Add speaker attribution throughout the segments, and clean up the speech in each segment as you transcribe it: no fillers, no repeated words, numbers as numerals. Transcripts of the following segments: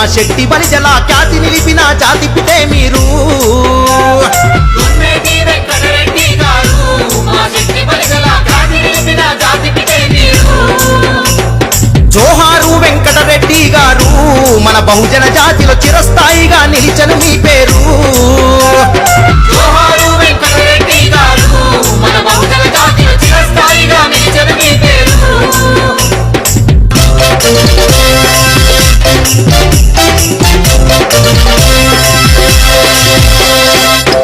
Speaker 1: మా శెట్టి బలిజల ఖ్యాతి నిలిపిన జాతి పితే మీరు జోహారు వెంకటరెడ్డి గారు మన బహుజన జాతిలో చిరస్థాయిగా నిలిచను మీ పేరు
Speaker 2: జోహారు వెంకటరెడ్డి గారు మన బహుజన జాతిలో చిరస్థాయిగా నిలిచను మీ పేరు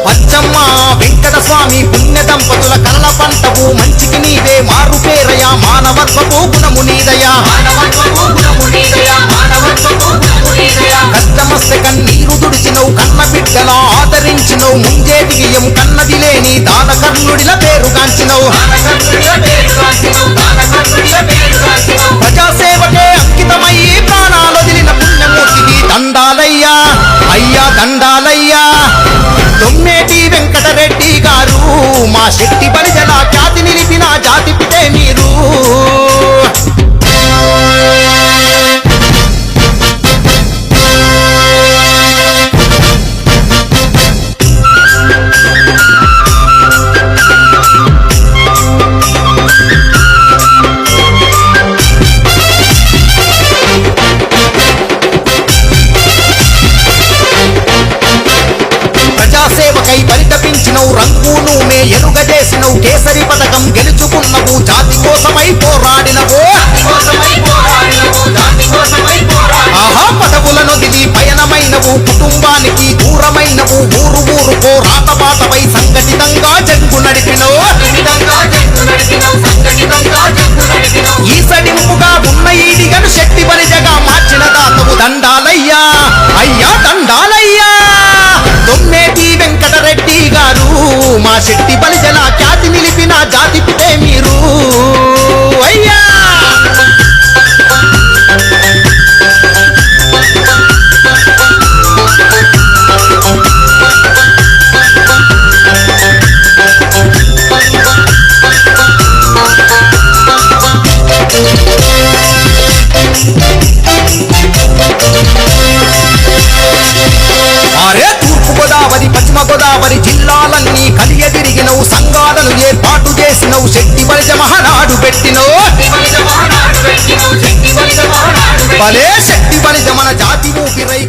Speaker 1: పచ్చమ్మ వెంకట స్వామి పుణ్య దంపతుల కలల పంటవు మంచికి నీవే మారు పేరయ మానవత్వపు గుణము నీదయా కష్టమస్తే కన్నీరు దుడిచినవు కన్న బిడ్డల ఆదరించినవు ముంజేటి బియ్యం కన్నది లేని దాన కర్ణుడిల పేరుగాంచినవు ప్రజాసేవకే అంకితమయ్యి ప్రాణాలొదిలిన పుణ్యమూర్తికి దండాలయ్యా అయ్యా దండాలయ్యా దొమ్మేటి వెంకటరెడ్డి గారు మా శెట్టి బలిజల ఖ్యాతి నిలిపిన జాతి పితే మీరు ప్రజాసేవకై పరితపించినవు రంగును మే ఎరుగజేసినవు కేసరి పథకం గెలుచుకున్నవు జాతి కోసమై పోరాడినవు ఆహా పదవులను దిగి పయనమైనవు కుటుంబానికి దూరమైనవు ఊరు ఊరుకో రాతపాతపై సంఘటితంగా జంగు నడిపినవు ఈసడింపుగా ఉన్న ఈడిగను శెట్టి బలిజగా మార్చిన దాతవు దండాలయ్యా అయ్యా దండాలయ్యా దొమ్మేటి వెంకటరెడ్డి గారు మా శెట్టి బలిజల ఖ్యాతి నిలిపిన జాతి పితే మీరు అయ్యా అరే తూర్పు గోదావరి పశ్చిమ గోదావరి జిల్లాలన్నీ కలియదిరిగినవు సంఘాలను ఏర్పాటు చేసినవు శెట్టి బలిజ మహానాడు పెట్టినవు భలే శెట్టి బలిజ మన జాతి ఊపిరై